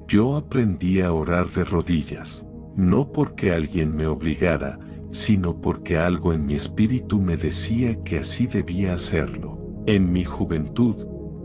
Yo aprendí a orar de rodillas, no porque alguien me obligara, sino porque algo en mi espíritu me decía que así debía hacerlo. En mi juventud,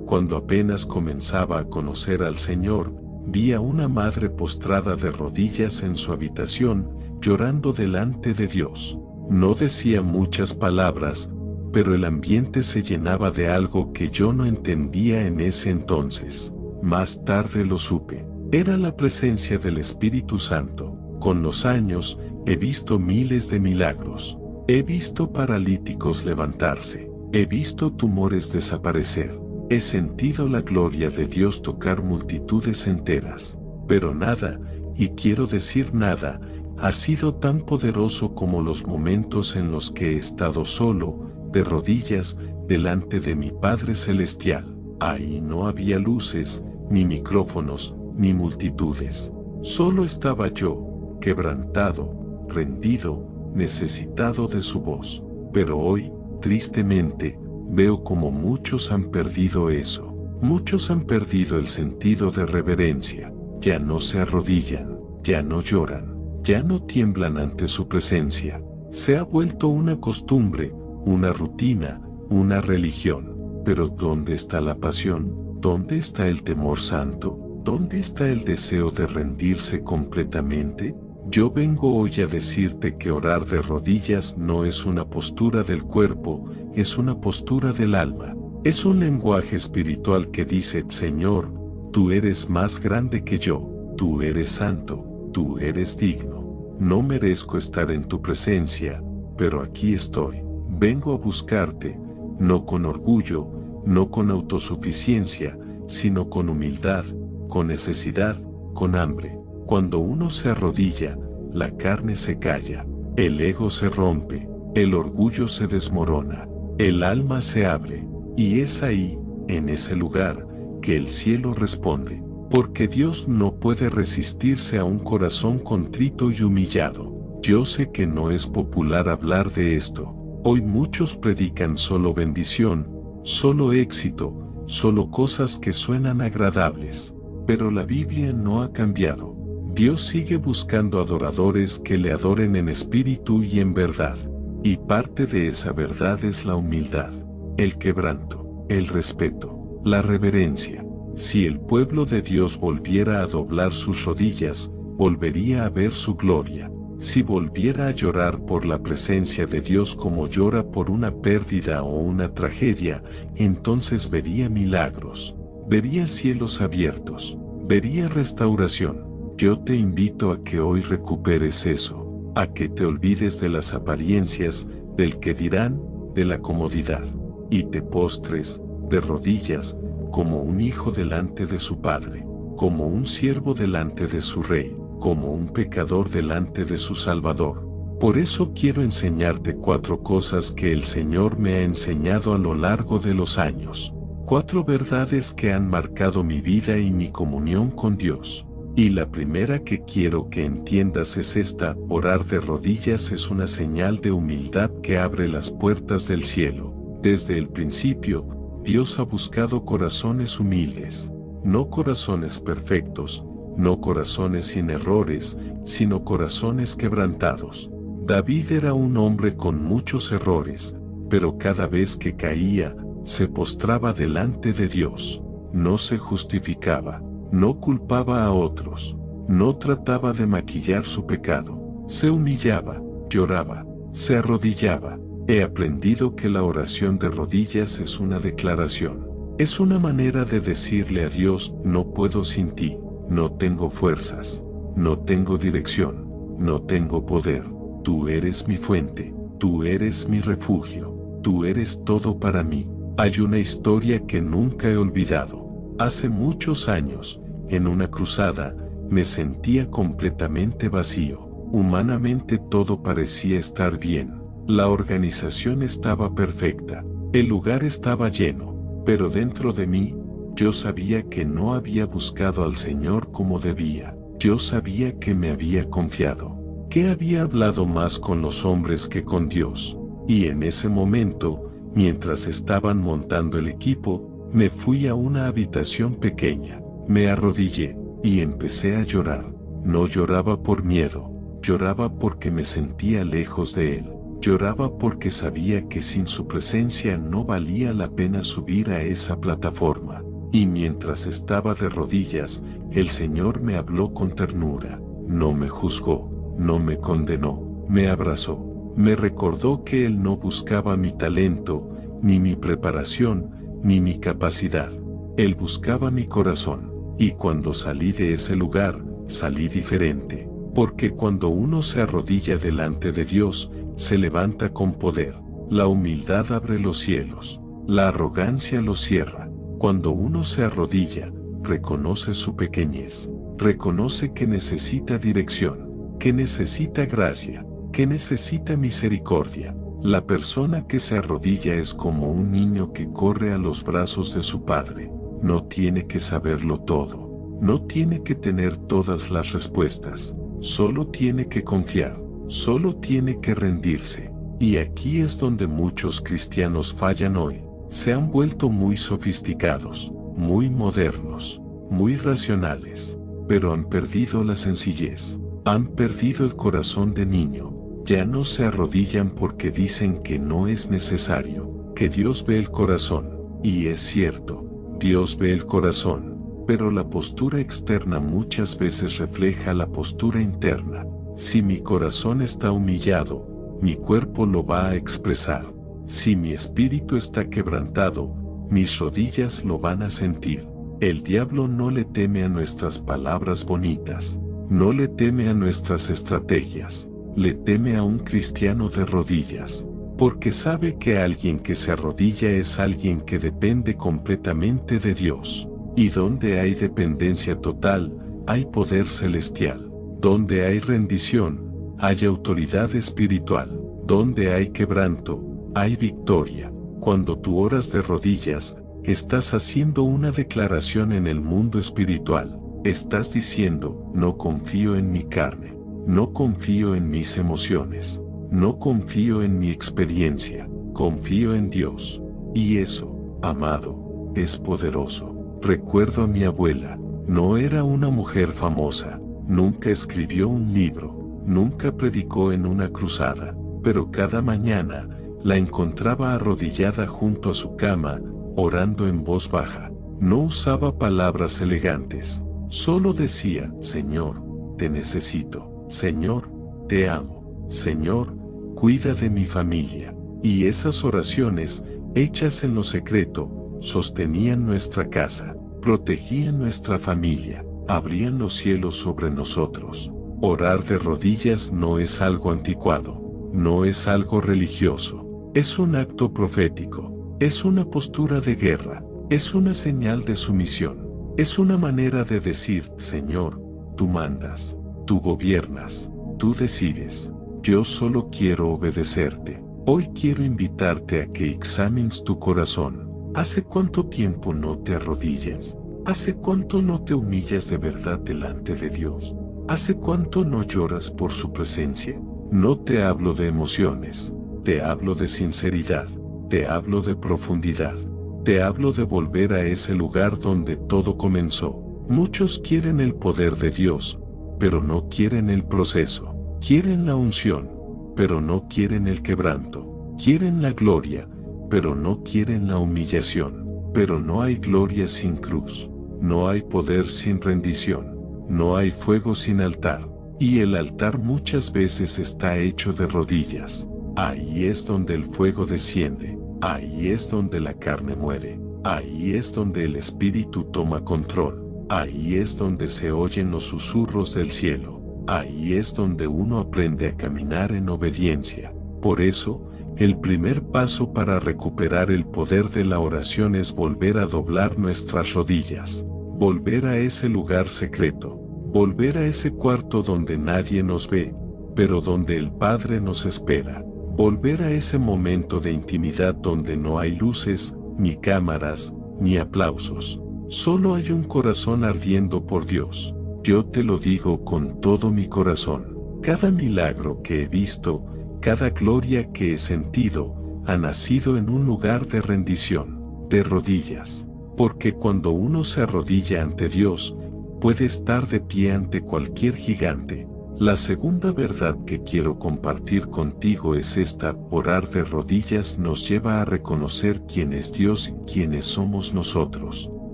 cuando apenas comenzaba a conocer al Señor, vi a una madre postrada de rodillas en su habitación, llorando delante de Dios. No decía muchas palabras, pero el ambiente se llenaba de algo que yo no entendía en ese entonces. Más tarde lo supe. Era la presencia del Espíritu Santo. Con los años, he visto miles de milagros. He visto paralíticos levantarse. He visto tumores desaparecer. He sentido la gloria de Dios tocar multitudes enteras. Pero nada, y quiero decir nada, ha sido tan poderoso como los momentos en los que he estado solo, de rodillas, delante de mi Padre Celestial. Ahí no había luces, ni micrófonos, ni multitudes. Solo estaba yo, quebrantado, rendido, necesitado de su voz. Pero hoy, tristemente, veo como muchos han perdido eso. Muchos han perdido el sentido de reverencia. Ya no se arrodillan, ya no lloran, ya no tiemblan ante su presencia. Se ha vuelto una costumbre, una rutina, una religión. Pero ¿dónde está la pasión? ¿Dónde está el temor santo? ¿Dónde está el deseo de rendirse completamente? Yo vengo hoy a decirte que orar de rodillas no es una postura del cuerpo, es una postura del alma. Es un lenguaje espiritual que dice: Señor, tú eres más grande que yo, tú eres santo, tú eres digno. No merezco estar en tu presencia, pero aquí estoy. Vengo a buscarte, no con orgullo, no con autosuficiencia, sino con humildad, con necesidad, con hambre. Cuando uno se arrodilla, la carne se calla, el ego se rompe, el orgullo se desmorona, el alma se abre, y es ahí, en ese lugar, que el cielo responde, porque Dios no puede resistirse a un corazón contrito y humillado. Yo sé que no es popular hablar de esto. Hoy muchos predican solo bendición, solo éxito, solo cosas que suenan agradables. Pero la Biblia no ha cambiado. Dios sigue buscando adoradores que le adoren en espíritu y en verdad. Y parte de esa verdad es la humildad, el quebranto, el respeto, la reverencia. Si el pueblo de Dios volviera a doblar sus rodillas, volvería a ver su gloria. Si volviera a llorar por la presencia de Dios como llora por una pérdida o una tragedia, entonces vería milagros, vería cielos abiertos, vería restauración. Yo te invito a que hoy recuperes eso, a que te olvides de las apariencias, del que dirán, de la comodidad, y te postres, de rodillas, como un hijo delante de su Padre, como un siervo delante de su Rey, como un pecador delante de su Salvador. Por eso quiero enseñarte 4 cosas que el Señor me ha enseñado a lo largo de los años. 4 verdades que han marcado mi vida y mi comunión con Dios. Y la primera que quiero que entiendas es esta: orar de rodillas es una señal de humildad que abre las puertas del cielo. Desde el principio, Dios ha buscado corazones humildes, no corazones perfectos, no corazones sin errores, sino corazones quebrantados. David era un hombre con muchos errores, pero cada vez que caía, se postraba delante de Dios. No se justificaba, no culpaba a otros, no trataba de maquillar su pecado. Se humillaba, lloraba, se arrodillaba. He aprendido que la oración de rodillas es una declaración. Es una manera de decirle a Dios: no puedo sin ti. No tengo fuerzas, no tengo dirección, no tengo poder. Tú eres mi fuente, tú eres mi refugio, tú eres todo para mí. Hay una historia que nunca he olvidado. Hace muchos años, en una cruzada, me sentía completamente vacío. Humanamente todo parecía estar bien. La organización estaba perfecta, el lugar estaba lleno, pero dentro de mí, yo sabía que no había buscado al Señor como debía. Yo sabía que me había confiado, que había hablado más con los hombres que con Dios. Y en ese momento, mientras estaban montando el equipo, me fui a una habitación pequeña. Me arrodillé, y empecé a llorar. No lloraba por miedo, lloraba porque me sentía lejos de Él. Lloraba porque sabía que sin su presencia no valía la pena subir a esa plataforma. Y mientras estaba de rodillas, el Señor me habló con ternura. No me juzgó, no me condenó, me abrazó. Me recordó que Él no buscaba mi talento, ni mi preparación, ni mi capacidad. Él buscaba mi corazón. Y cuando salí de ese lugar, salí diferente. Porque cuando uno se arrodilla delante de Dios, se levanta con poder. La humildad abre los cielos. La arrogancia los cierra. Cuando uno se arrodilla, reconoce su pequeñez. Reconoce que necesita dirección, que necesita gracia, que necesita misericordia. La persona que se arrodilla es como un niño que corre a los brazos de su padre. No tiene que saberlo todo. No tiene que tener todas las respuestas. Solo tiene que confiar. Solo tiene que rendirse. Y aquí es donde muchos cristianos fallan hoy. Se han vuelto muy sofisticados, muy modernos, muy racionales, pero han perdido la sencillez. Han perdido el corazón de niño. Ya no se arrodillan porque dicen que no es necesario, que Dios ve el corazón. Y es cierto, Dios ve el corazón, pero la postura externa muchas veces refleja la postura interna. Si mi corazón está humillado, mi cuerpo lo va a expresar. Si mi espíritu está quebrantado, mis rodillas lo van a sentir. El diablo no le teme a nuestras palabras bonitas, no le teme a nuestras estrategias, le teme a un cristiano de rodillas, porque sabe que alguien que se arrodilla es alguien que depende completamente de Dios. Y donde hay dependencia total, hay poder celestial. Donde hay rendición, hay autoridad espiritual. Donde hay quebranto, hay victoria. Cuando tú oras de rodillas, estás haciendo una declaración en el mundo espiritual. Estás diciendo, no confío en mi carne, no confío en mis emociones, no confío en mi experiencia, confío en Dios. Y eso, amado, es poderoso. Recuerdo a mi abuela, no era una mujer famosa, nunca escribió un libro, nunca predicó en una cruzada, pero cada mañana, la encontraba arrodillada junto a su cama, orando en voz baja. No usaba palabras elegantes. Solo decía, Señor, te necesito. Señor, te amo. Señor, cuida de mi familia. Y esas oraciones, hechas en lo secreto, sostenían nuestra casa, protegían nuestra familia, abrían los cielos sobre nosotros. Orar de rodillas no es algo anticuado, no es algo religioso. Es un acto profético, es una postura de guerra, es una señal de sumisión, es una manera de decir, Señor, tú mandas, tú gobiernas, tú decides, yo solo quiero obedecerte. Hoy quiero invitarte a que examines tu corazón. ¿Hace cuánto tiempo no te arrodillas? ¿Hace cuánto no te humillas de verdad delante de Dios? ¿Hace cuánto no lloras por su presencia? No te hablo de emociones. Te hablo de sinceridad, te hablo de profundidad, te hablo de volver a ese lugar donde todo comenzó. Muchos quieren el poder de Dios, pero no quieren el proceso. Quieren la unción, pero no quieren el quebranto. Quieren la gloria, pero no quieren la humillación. Pero no hay gloria sin cruz, no hay poder sin rendición, no hay fuego sin altar. Y el altar muchas veces está hecho de rodillas. Ahí es donde el fuego desciende, ahí es donde la carne muere, ahí es donde el espíritu toma control, ahí es donde se oyen los susurros del cielo, ahí es donde uno aprende a caminar en obediencia. Por eso, el primer paso para recuperar el poder de la oración es volver a doblar nuestras rodillas, volver a ese lugar secreto, volver a ese cuarto donde nadie nos ve, pero donde el Padre nos espera. Volver a ese momento de intimidad donde no hay luces, ni cámaras, ni aplausos. Solo hay un corazón ardiendo por Dios. Yo te lo digo con todo mi corazón. Cada milagro que he visto, cada gloria que he sentido, ha nacido en un lugar de rendición, de rodillas. Porque cuando uno se arrodilla ante Dios, puede estar de pie ante cualquier gigante. La segunda verdad que quiero compartir contigo es esta: orar de rodillas nos lleva a reconocer quién es Dios y quiénes somos nosotros.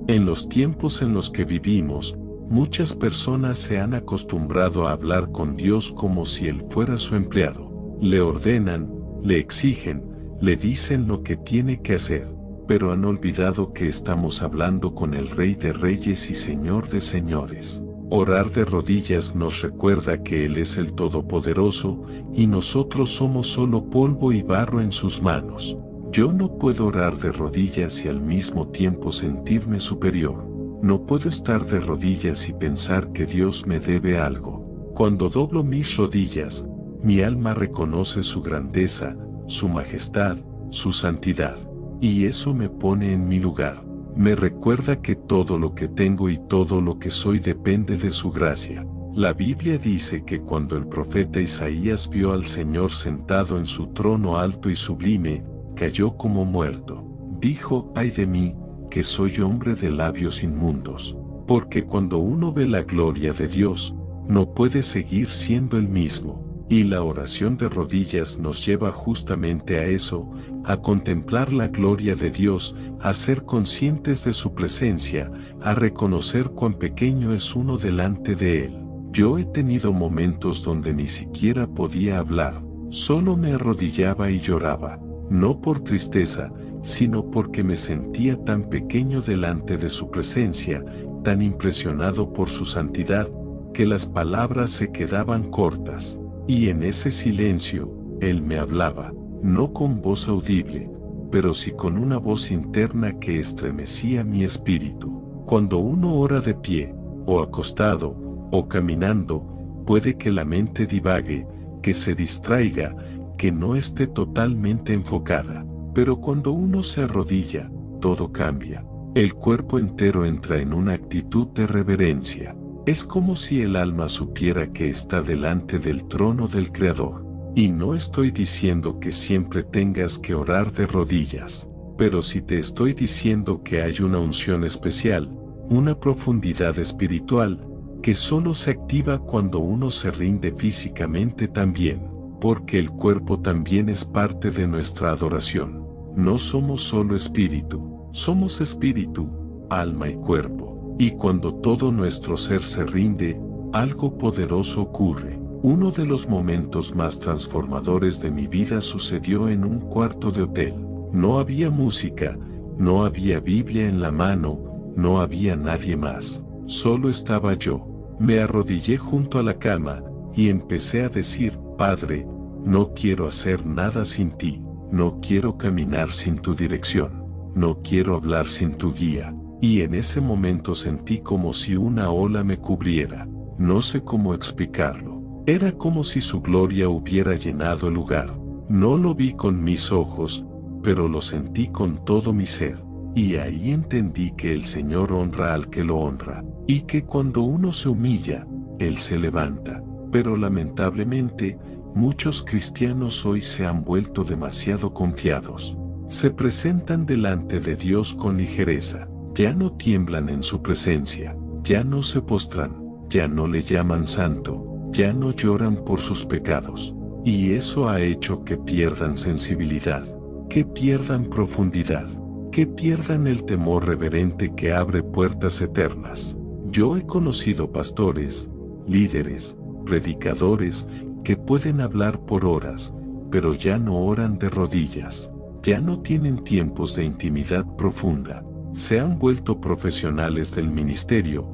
En los tiempos en los que vivimos, muchas personas se han acostumbrado a hablar con Dios como si Él fuera su empleado. Le ordenan, le exigen, le dicen lo que tiene que hacer, pero han olvidado que estamos hablando con el Rey de Reyes y Señor de Señores. Orar de rodillas nos recuerda que Él es el Todopoderoso y nosotros somos solo polvo y barro en sus manos. Yo no puedo orar de rodillas y al mismo tiempo sentirme superior. No puedo estar de rodillas y pensar que Dios me debe algo. Cuando doblo mis rodillas, mi alma reconoce su grandeza, su majestad, su santidad. Y eso me pone en mi lugar. Me recuerda que todo lo que tengo y todo lo que soy depende de su gracia. La Biblia dice que cuando el profeta Isaías vio al Señor sentado en su trono alto y sublime, cayó como muerto. Dijo: «Ay de mí, que soy hombre de labios inmundos». Porque cuando uno ve la gloria de Dios, no puede seguir siendo el mismo. Y la oración de rodillas nos lleva justamente a eso, a contemplar la gloria de Dios, a ser conscientes de su presencia, a reconocer cuán pequeño es uno delante de Él. Yo he tenido momentos donde ni siquiera podía hablar, solo me arrodillaba y lloraba, no por tristeza, sino porque me sentía tan pequeño delante de su presencia, tan impresionado por su santidad, que las palabras se quedaban cortas. Y en ese silencio, Él me hablaba, no con voz audible, pero sí con una voz interna que estremecía mi espíritu. Cuando uno ora de pie, o acostado, o caminando, puede que la mente divague, que se distraiga, que no esté totalmente enfocada. Pero cuando uno se arrodilla, todo cambia. El cuerpo entero entra en una actitud de reverencia. Es como si el alma supiera que está delante del trono del Creador. Y no estoy diciendo que siempre tengas que orar de rodillas, pero sí te estoy diciendo que hay una unción especial, una profundidad espiritual, que solo se activa cuando uno se rinde físicamente también, porque el cuerpo también es parte de nuestra adoración. No somos solo espíritu, somos espíritu, alma y cuerpo. Y cuando todo nuestro ser se rinde, algo poderoso ocurre. Uno de los momentos más transformadores de mi vida sucedió en un cuarto de hotel. No había música, no había Biblia en la mano, no había nadie más. Solo estaba yo. Me arrodillé junto a la cama y empecé a decir: «Padre, no quiero hacer nada sin ti, no quiero caminar sin tu dirección, no quiero hablar sin tu guía». Y en ese momento sentí como si una ola me cubriera. No sé cómo explicarlo. Era como si su gloria hubiera llenado el lugar. No lo vi con mis ojos, pero lo sentí con todo mi ser. Y ahí entendí que el Señor honra al que lo honra, y que cuando uno se humilla, Él se levanta. Pero lamentablemente, muchos cristianos hoy se han vuelto demasiado confiados. Se presentan delante de Dios con ligereza. Ya no tiemblan en su presencia, ya no se postran, ya no le llaman santo, ya no lloran por sus pecados. Y eso ha hecho que pierdan sensibilidad, que pierdan profundidad, que pierdan el temor reverente que abre puertas eternas. Yo he conocido pastores, líderes, predicadores, que pueden hablar por horas, pero ya no oran de rodillas, ya no tienen tiempos de intimidad profunda. Se han vuelto profesionales del ministerio,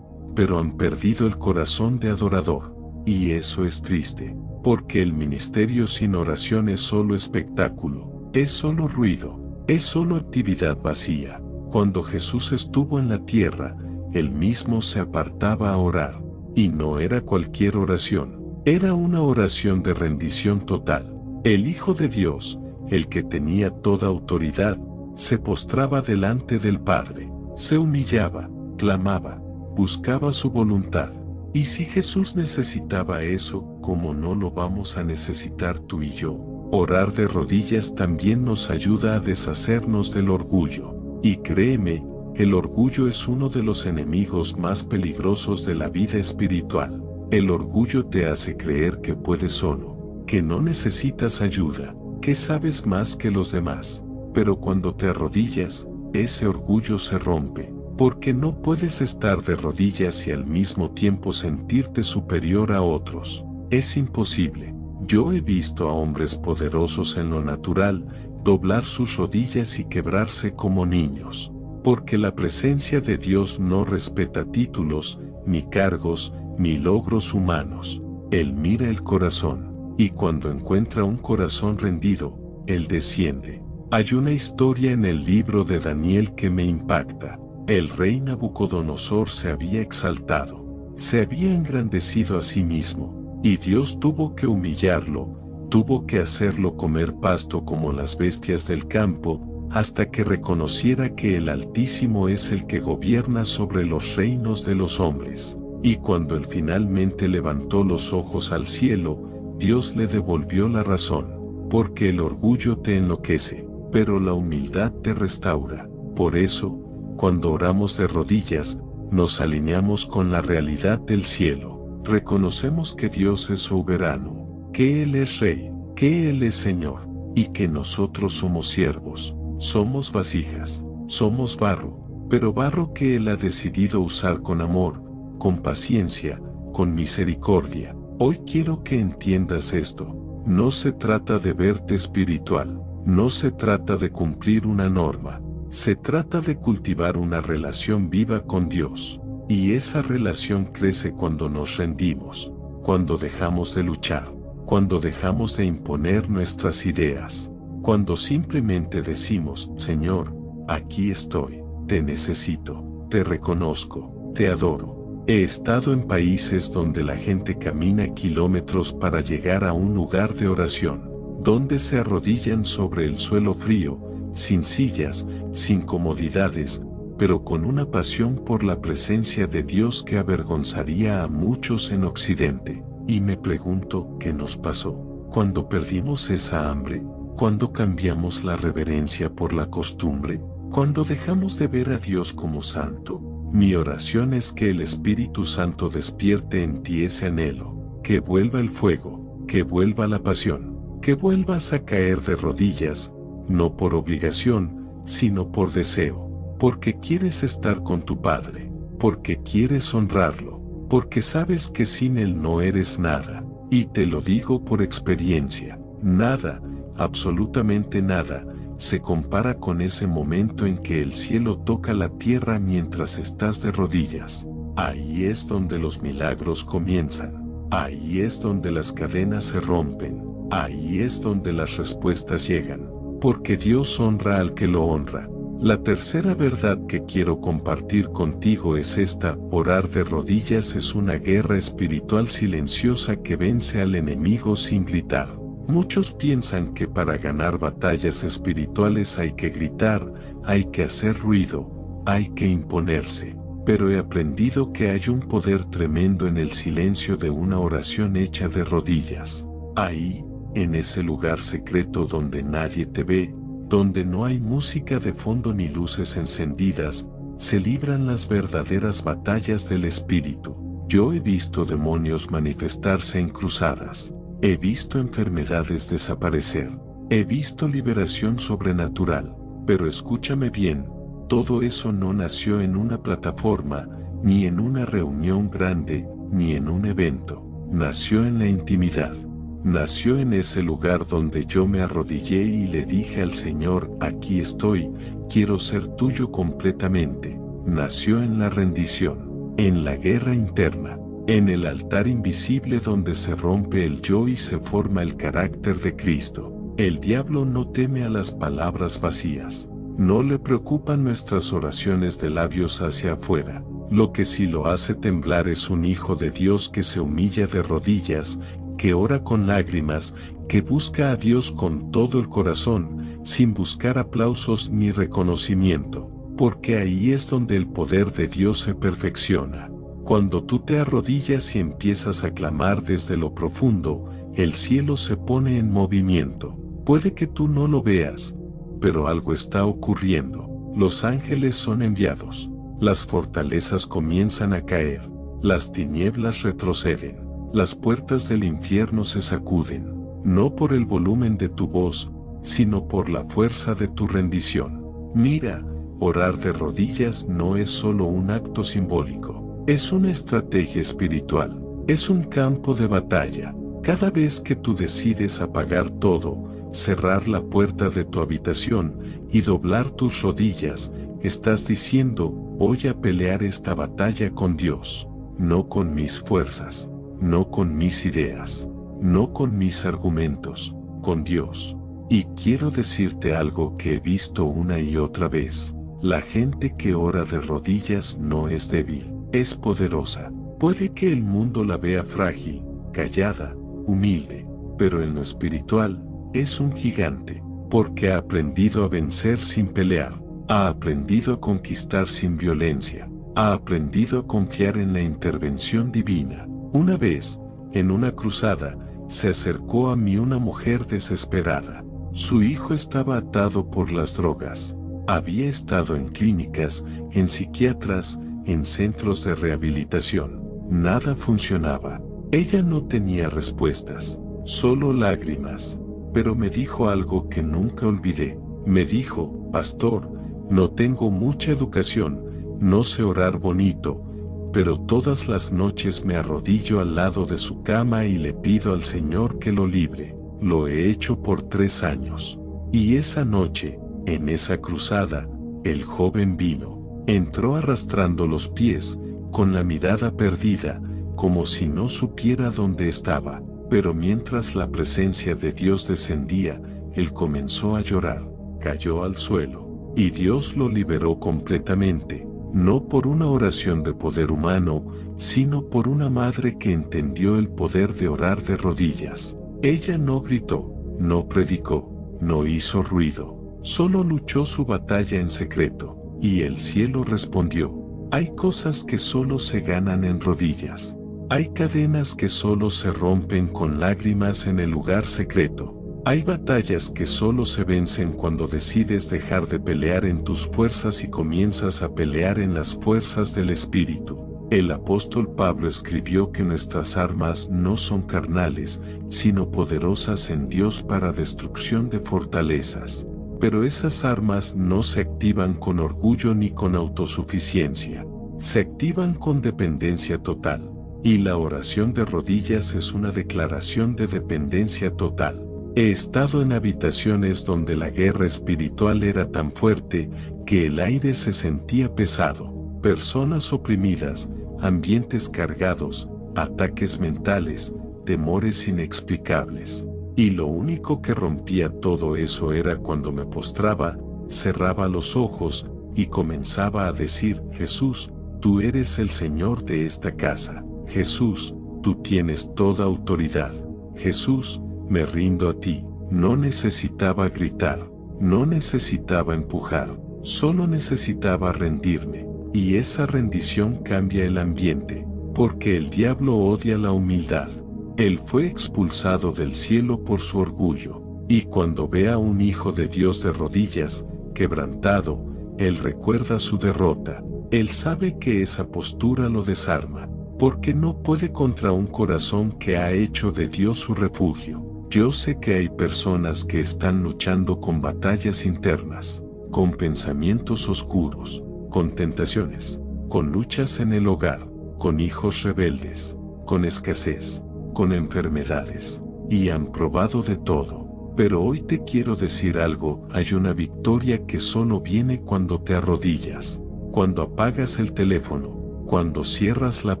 pero han perdido el corazón de adorador. Y eso es triste, porque el ministerio sin oración es solo espectáculo, es solo ruido, es solo actividad vacía. Cuando Jesús estuvo en la tierra, Él mismo se apartaba a orar. Y no era cualquier oración, era una oración de rendición total. El Hijo de Dios, el que tenía toda autoridad, se postraba delante del Padre, se humillaba, clamaba, buscaba su voluntad. Y si Jesús necesitaba eso, ¿cómo no lo vamos a necesitar tú y yo? Orar de rodillas también nos ayuda a deshacernos del orgullo. Y créeme, El orgullo es uno de los enemigos más peligrosos de la vida espiritual. El orgullo te hace creer que puedes solo, que no necesitas ayuda, que sabes más que los demás. Pero cuando te arrodillas, ese orgullo se rompe, porque no puedes estar de rodillas y al mismo tiempo sentirte superior a otros. Es imposible. Yo he visto a hombres poderosos en lo natural doblar sus rodillas y quebrarse como niños, porque la presencia de Dios no respeta títulos, ni cargos, ni logros humanos. Él mira el corazón, y cuando encuentra un corazón rendido, Él desciende. Hay una historia en el libro de Daniel que me impacta. El rey Nabucodonosor se había exaltado, se había engrandecido a sí mismo, y Dios tuvo que humillarlo, tuvo que hacerlo comer pasto como las bestias del campo, hasta que reconociera que el Altísimo es el que gobierna sobre los reinos de los hombres. Y cuando él finalmente levantó los ojos al cielo, Dios le devolvió la razón, porque el orgullo te enloquece, pero la humildad te restaura. Por eso, cuando oramos de rodillas, nos alineamos con la realidad del cielo. Reconocemos que Dios es soberano, que Él es Rey, que Él es Señor, y que nosotros somos siervos, somos vasijas, somos barro, pero barro que Él ha decidido usar con amor, con paciencia, con misericordia. Hoy quiero que entiendas esto. No se trata de verte espiritual, no se trata de cumplir una norma, se trata de cultivar una relación viva con Dios. Y esa relación crece cuando nos rendimos, cuando dejamos de luchar, cuando dejamos de imponer nuestras ideas, cuando simplemente decimos, Señor, aquí estoy, te necesito, te reconozco, te adoro. He estado en países donde la gente camina kilómetros para llegar a un lugar de oración, donde se arrodillan sobre el suelo frío, sin sillas, sin comodidades, pero con una pasión por la presencia de Dios que avergonzaría a muchos en Occidente. Y me pregunto, ¿qué nos pasó? ¿Cuándo perdimos esa hambre? ¿Cuándo cambiamos la reverencia por la costumbre? ¿Cuándo dejamos de ver a Dios como santo? Mi oración es que el Espíritu Santo despierte en ti ese anhelo, que vuelva el fuego, que vuelva la pasión, que vuelvas a caer de rodillas, no por obligación, sino por deseo, porque quieres estar con tu Padre, porque quieres honrarlo, porque sabes que sin Él no eres nada, y te lo digo por experiencia, nada, absolutamente nada, se compara con ese momento en que el cielo toca la tierra mientras estás de rodillas. Ahí es donde los milagros comienzan, ahí es donde las cadenas se rompen, ahí es donde las respuestas llegan, porque Dios honra al que lo honra. La tercera verdad que quiero compartir contigo es esta: orar de rodillas es una guerra espiritual silenciosa que vence al enemigo sin gritar. Muchos piensan que para ganar batallas espirituales hay que gritar, hay que hacer ruido, hay que imponerse. Pero he aprendido que hay un poder tremendo en el silencio de una oración hecha de rodillas. Ahí, en ese lugar secreto donde nadie te ve, donde no hay música de fondo ni luces encendidas, se libran las verdaderas batallas del espíritu. Yo he visto demonios manifestarse en cruzadas. He visto enfermedades desaparecer, he visto liberación sobrenatural, pero escúchame bien, todo eso no nació en una plataforma, ni en una reunión grande, ni en un evento, nació en la intimidad, nació en ese lugar donde yo me arrodillé y le dije al Señor, aquí estoy, quiero ser tuyo completamente, nació en la rendición, en la guerra interna. En el altar invisible donde se rompe el yo y se forma el carácter de Cristo. El diablo no teme a las palabras vacías. No le preocupan nuestras oraciones de labios hacia afuera. Lo que sí lo hace temblar es un hijo de Dios que se humilla de rodillas, que ora con lágrimas, que busca a Dios con todo el corazón, sin buscar aplausos ni reconocimiento, porque ahí es donde el poder de Dios se perfecciona. Cuando tú te arrodillas y empiezas a clamar desde lo profundo, el cielo se pone en movimiento. Puede que tú no lo veas, pero algo está ocurriendo. Los ángeles son enviados. Las fortalezas comienzan a caer. Las tinieblas retroceden. Las puertas del infierno se sacuden. No por el volumen de tu voz, sino por la fuerza de tu rendición. Mira, orar de rodillas no es solo un acto simbólico. Es una estrategia espiritual. Es un campo de batalla. Cada vez que tú decides apagar todo, cerrar la puerta de tu habitación y doblar tus rodillas, estás diciendo, voy a pelear esta batalla con Dios, no con mis fuerzas, no con mis ideas, no con mis argumentos, con Dios. Y quiero decirte algo que he visto una y otra vez. La gente que ora de rodillas no es débil, es poderosa. Puede que el mundo la vea frágil, callada, humilde, pero en lo espiritual, es un gigante, porque ha aprendido a vencer sin pelear, ha aprendido a conquistar sin violencia, ha aprendido a confiar en la intervención divina. Una vez, en una cruzada, se acercó a mí una mujer desesperada. Su hijo estaba atado por las drogas. Había estado en clínicas, en psiquiatras, en centros de rehabilitación. Nada funcionaba. Ella no tenía respuestas, solo lágrimas. Pero me dijo algo que nunca olvidé. Me dijo, pastor, no tengo mucha educación, no sé orar bonito, pero todas las noches me arrodillo al lado de su cama y le pido al Señor que lo libre. Lo he hecho por 3 años. Y esa noche, en esa cruzada, el joven vino, entró arrastrando los pies, con la mirada perdida, como si no supiera dónde estaba. Pero mientras la presencia de Dios descendía, él comenzó a llorar, cayó al suelo, y Dios lo liberó completamente, no por una oración de poder humano, sino por una madre que entendió el poder de orar de rodillas. Ella no gritó, no predicó, no hizo ruido, solo luchó su batalla en secreto, y el cielo respondió. Hay cosas que solo se ganan en rodillas. Hay cadenas que solo se rompen con lágrimas en el lugar secreto. Hay batallas que solo se vencen cuando decides dejar de pelear en tus fuerzas y comienzas a pelear en las fuerzas del Espíritu. El apóstol Pablo escribió que nuestras armas no son carnales, sino poderosas en Dios para destrucción de fortalezas. Pero esas armas no se activan con orgullo ni con autosuficiencia. Se activan con dependencia total. Y la oración de rodillas es una declaración de dependencia total. He estado en habitaciones donde la guerra espiritual era tan fuerte que el aire se sentía pesado. Personas oprimidas, ambientes cargados, ataques mentales, temores inexplicables. Y lo único que rompía todo eso era cuando me postraba, cerraba los ojos y comenzaba a decir: Jesús, tú eres el Señor de esta casa. Jesús, tú tienes toda autoridad. Jesús, me rindo a ti. No necesitaba gritar, no necesitaba empujar, solo necesitaba rendirme. Y esa rendición cambia el ambiente, porque el diablo odia la humildad. Él fue expulsado del cielo por su orgullo, y cuando ve a un hijo de Dios de rodillas, quebrantado, él recuerda su derrota. Él sabe que esa postura lo desarma, porque no puede contra un corazón que ha hecho de Dios su refugio. Yo sé que hay personas que están luchando con batallas internas, con pensamientos oscuros, con tentaciones, con luchas en el hogar, con hijos rebeldes, con escasez, con enfermedades, y han probado de todo. Pero hoy te quiero decir algo: hay una victoria que solo viene cuando te arrodillas, cuando apagas el teléfono, cuando cierras la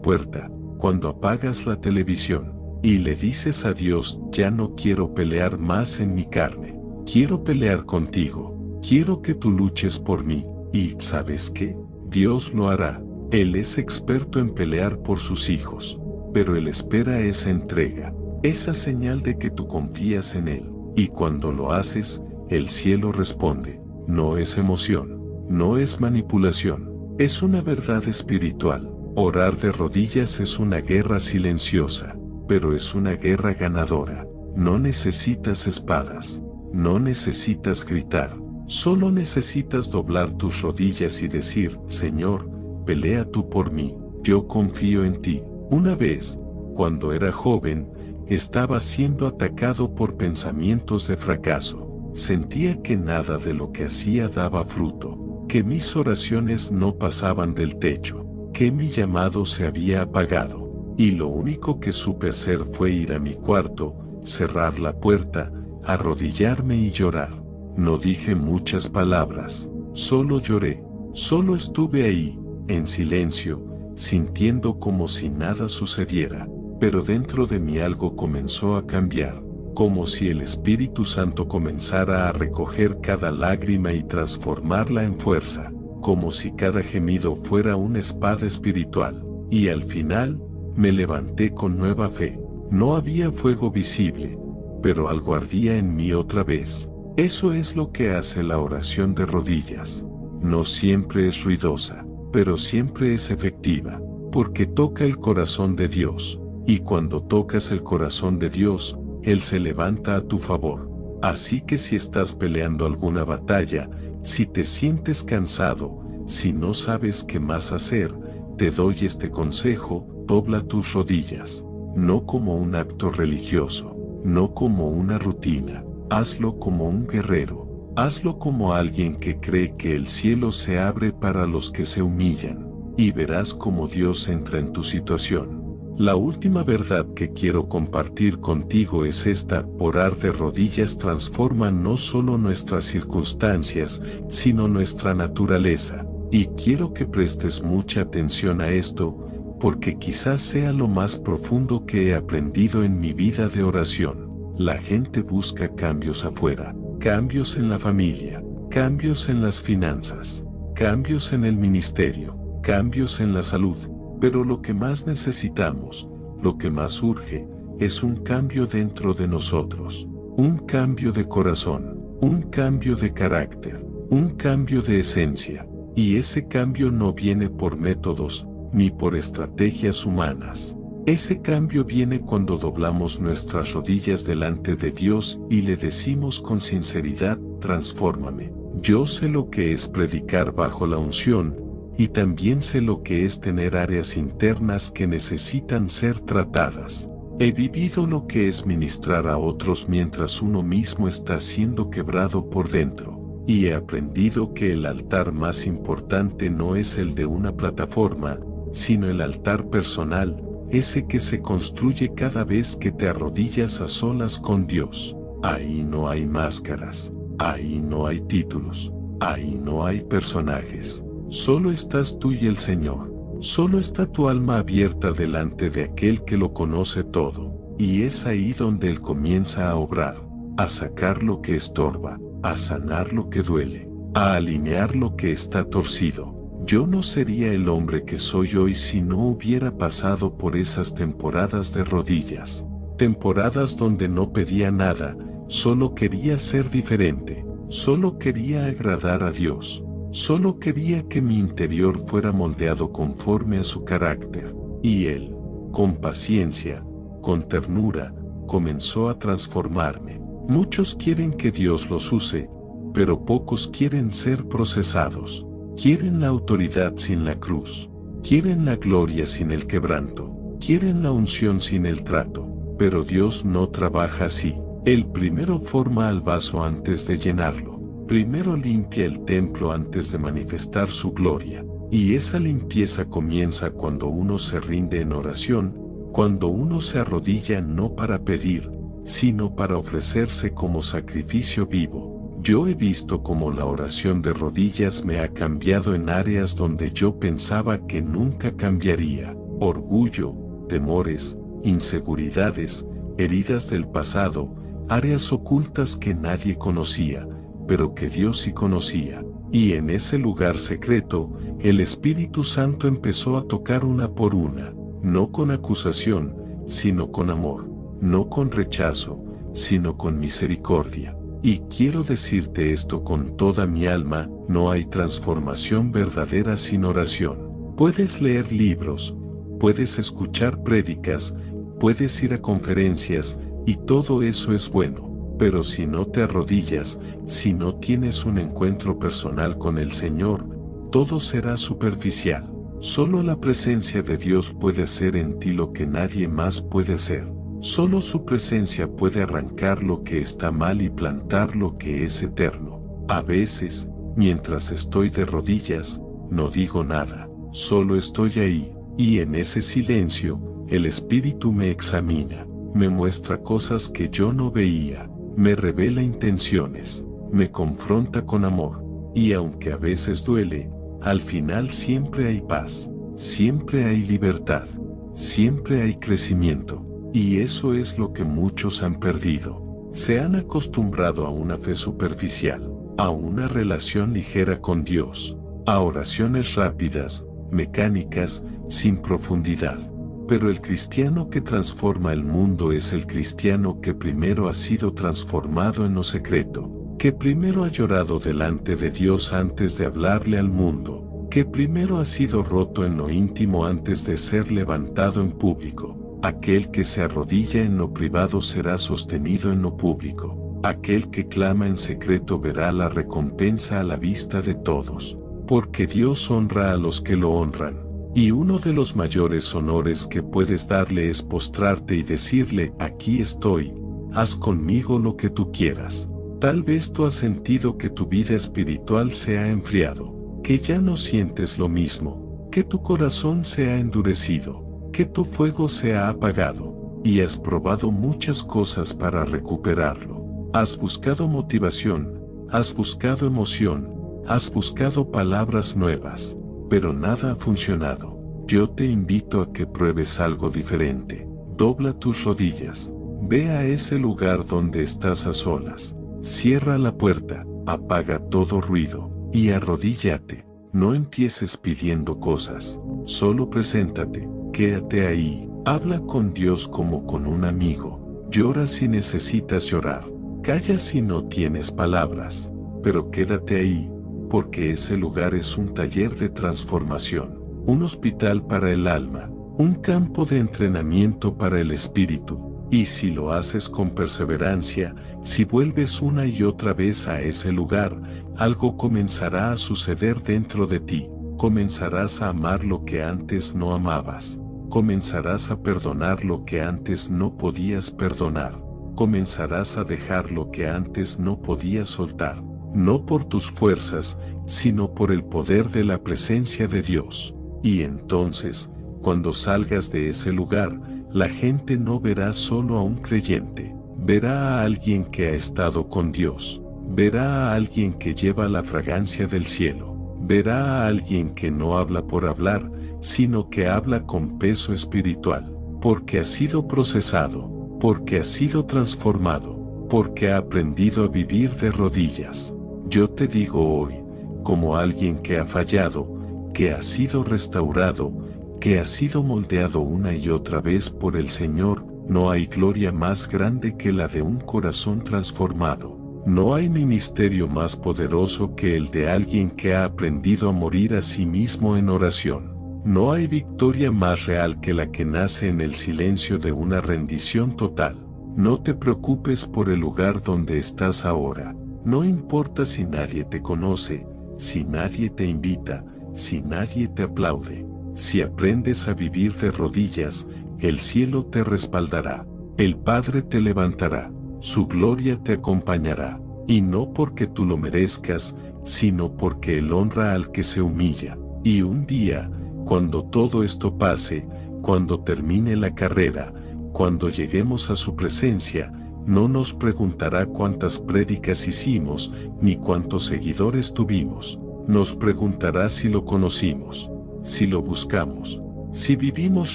puerta, cuando apagas la televisión, y le dices a Dios: ya no quiero pelear más en mi carne, quiero pelear contigo, quiero que tú luches por mí. Y ¿sabes qué? Dios lo hará. Él es experto en pelear por sus hijos, pero Él espera esa entrega, esa señal de que tú confías en Él. Y cuando lo haces, el cielo responde. No es emoción, no es manipulación, es una verdad espiritual. Orar de rodillas es una guerra silenciosa, pero es una guerra ganadora. No necesitas espadas, no necesitas gritar, Solo necesitas doblar tus rodillas y decir, Señor, pelea tú por mí, yo confío en ti. Una vez, cuando era joven, estaba siendo atacado por pensamientos de fracaso. Sentía que nada de lo que hacía daba fruto, que mis oraciones no pasaban del techo, que mi llamado se había apagado, y lo único que supe hacer fue ir a mi cuarto, cerrar la puerta, arrodillarme y llorar. No dije muchas palabras, solo lloré, solo estuve ahí, en silencio, sintiendo como si nada sucediera, pero dentro de mí algo comenzó a cambiar, como si el Espíritu Santo comenzara a recoger cada lágrima y transformarla en fuerza, como si cada gemido fuera una espada espiritual, y al final, me levanté con nueva fe. No había fuego visible, pero algo ardía en mí otra vez. Eso es lo que hace la oración de rodillas. No siempre es ruidosa, pero siempre es efectiva, porque toca el corazón de Dios, y cuando tocas el corazón de Dios, Él se levanta a tu favor. Así que si estás peleando alguna batalla, si te sientes cansado, si no sabes qué más hacer, te doy este consejo: dobla tus rodillas, no como un acto religioso, no como una rutina. Hazlo como un guerrero, hazlo como alguien que cree que el cielo se abre para los que se humillan, y verás cómo Dios entra en tu situación. La última verdad que quiero compartir contigo es esta: orar de rodillas transforma no solo nuestras circunstancias, sino nuestra naturaleza. Y quiero que prestes mucha atención a esto, porque quizás sea lo más profundo que he aprendido en mi vida de oración. La gente busca cambios afuera, cambios en la familia, cambios en las finanzas, cambios en el ministerio, cambios en la salud, pero lo que más necesitamos, lo que más urge, es un cambio dentro de nosotros, un cambio de corazón, un cambio de carácter, un cambio de esencia, y ese cambio no viene por métodos, ni por estrategias humanas. Ese cambio viene cuando doblamos nuestras rodillas delante de Dios y le decimos con sinceridad: transfórmame. Yo sé lo que es predicar bajo la unción, y también sé lo que es tener áreas internas que necesitan ser tratadas. He vivido lo que es ministrar a otros mientras uno mismo está siendo quebrado por dentro, y he aprendido que el altar más importante no es el de una plataforma, sino el altar personal, ese que se construye cada vez que te arrodillas a solas con Dios. Ahí no hay máscaras, ahí no hay títulos, ahí no hay personajes. Solo estás tú y el Señor. Solo está tu alma abierta delante de aquel que lo conoce todo. Y es ahí donde Él comienza a obrar, a sacar lo que estorba, a sanar lo que duele, a alinear lo que está torcido. Yo no sería el hombre que soy hoy si no hubiera pasado por esas temporadas de rodillas. Temporadas donde no pedía nada, solo quería ser diferente, solo quería agradar a Dios, solo quería que mi interior fuera moldeado conforme a su carácter. Y Él, con paciencia, con ternura, comenzó a transformarme. Muchos quieren que Dios los use, pero pocos quieren ser procesados. Quieren la autoridad sin la cruz, quieren la gloria sin el quebranto, quieren la unción sin el trato, pero Dios no trabaja así. Él primero forma al vaso antes de llenarlo, primero limpia el templo antes de manifestar su gloria, y esa limpieza comienza cuando uno se rinde en oración, cuando uno se arrodilla no para pedir, sino para ofrecerse como sacrificio vivo. Yo he visto cómo la oración de rodillas me ha cambiado en áreas donde yo pensaba que nunca cambiaría: orgullo, temores, inseguridades, heridas del pasado, áreas ocultas que nadie conocía, pero que Dios sí conocía. Y en ese lugar secreto, el Espíritu Santo empezó a tocar una por una, no con acusación, sino con amor, no con rechazo, sino con misericordia. Y quiero decirte esto con toda mi alma: no hay transformación verdadera sin oración. Puedes leer libros, puedes escuchar prédicas, puedes ir a conferencias, y todo eso es bueno, Pero si no te arrodillas, si no tienes un encuentro personal con el Señor, todo será superficial. Solo la presencia de Dios puede hacer en ti lo que nadie más puede hacer. Solo su presencia puede arrancar lo que está mal y plantar lo que es eterno. A veces, mientras estoy de rodillas, no digo nada, solo estoy ahí, y en ese silencio, el Espíritu me examina, me muestra cosas que yo no veía, me revela intenciones, me confronta con amor, y aunque a veces duele, al final siempre hay paz, siempre hay libertad, siempre hay crecimiento, y eso es lo que muchos han perdido. Se han acostumbrado a una fe superficial, a una relación ligera con Dios, a oraciones rápidas, mecánicas, sin profundidad. Pero el cristiano que transforma el mundo es el cristiano que primero ha sido transformado en lo secreto, que primero ha llorado delante de Dios antes de hablarle al mundo, que primero ha sido roto en lo íntimo antes de ser levantado en público. Aquel que se arrodilla en lo privado será sostenido en lo público. Aquel que clama en secreto verá la recompensa a la vista de todos, porque Dios honra a los que lo honran. Y uno de los mayores honores que puedes darle es postrarte y decirle: aquí estoy, haz conmigo lo que tú quieras. Tal vez tú has sentido que tu vida espiritual se ha enfriado, que ya no sientes lo mismo, que tu corazón se ha endurecido, que tu fuego se ha apagado, y has probado muchas cosas para recuperarlo. Has buscado motivación, has buscado emoción, has buscado palabras nuevas, pero nada ha funcionado. Yo te invito a que pruebes algo diferente. Dobla tus rodillas, ve a ese lugar donde estás a solas, cierra la puerta, apaga todo ruido, y arrodíllate. No empieces pidiendo cosas, solo preséntate, quédate ahí, habla con Dios como con un amigo, llora si necesitas llorar, calla si no tienes palabras, pero quédate ahí, porque ese lugar es un taller de transformación, un hospital para el alma, un campo de entrenamiento para el espíritu. Y si lo haces con perseverancia, si vuelves una y otra vez a ese lugar, algo comenzará a suceder dentro de ti. Comenzarás a amar lo que antes no amabas. Comenzarás a perdonar lo que antes no podías perdonar. Comenzarás a dejar lo que antes no podías soltar. No por tus fuerzas, sino por el poder de la presencia de Dios. Y entonces, cuando salgas de ese lugar, la gente no verá solo a un creyente, verá a alguien que ha estado con Dios, verá a alguien que lleva la fragancia del cielo, verá a alguien que no habla por hablar, sino que habla con peso espiritual, porque ha sido procesado, porque ha sido transformado, porque ha aprendido a vivir de rodillas. Yo te digo hoy, como alguien que ha fallado, que ha sido restaurado, que ha sido moldeado una y otra vez por el Señor, no hay gloria más grande que la de un corazón transformado. No hay ministerio más poderoso que el de alguien que ha aprendido a morir a sí mismo en oración. No hay victoria más real que la que nace en el silencio de una rendición total. No te preocupes por el lugar donde estás ahora. No importa si nadie te conoce, si nadie te invita, si nadie te aplaude. Si aprendes a vivir de rodillas, el cielo te respaldará, el Padre te levantará, su gloria te acompañará, y no porque tú lo merezcas, sino porque Él honra al que se humilla. Y un día, cuando todo esto pase, cuando termine la carrera, cuando lleguemos a su presencia, no nos preguntará cuántas prédicas hicimos, ni cuántos seguidores tuvimos. Nos preguntará si lo conocimos, si lo buscamos, si vivimos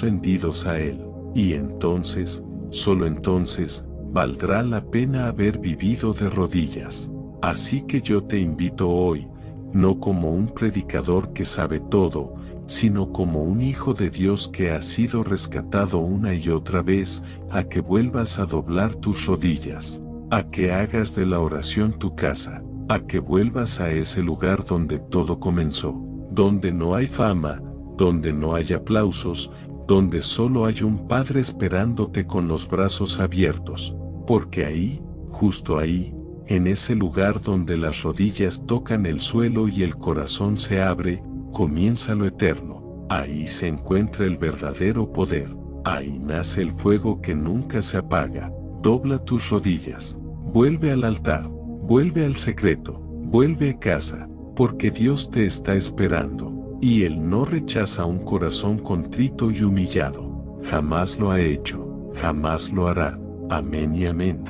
rendidos a Él, y entonces, solo entonces, valdrá la pena haber vivido de rodillas. Así que yo te invito hoy, no como un predicador que sabe todo, sino como un hijo de Dios que ha sido rescatado una y otra vez, a que vuelvas a doblar tus rodillas, a que hagas de la oración tu casa, a que vuelvas a ese lugar donde todo comenzó, donde no hay fama, donde no hay aplausos, donde solo hay un Padre esperándote con los brazos abiertos, porque ahí, Justo ahí, en ese lugar donde las rodillas tocan el suelo y el corazón se abre, comienza lo eterno. Ahí se encuentra el verdadero poder. Ahí nace el fuego que nunca se apaga. Dobla tus rodillas. Vuelve al altar. Vuelve al secreto. Vuelve a casa, porque Dios te está esperando. Y Él no rechaza un corazón contrito y humillado. Jamás lo ha hecho. Jamás lo hará. Amén y amén.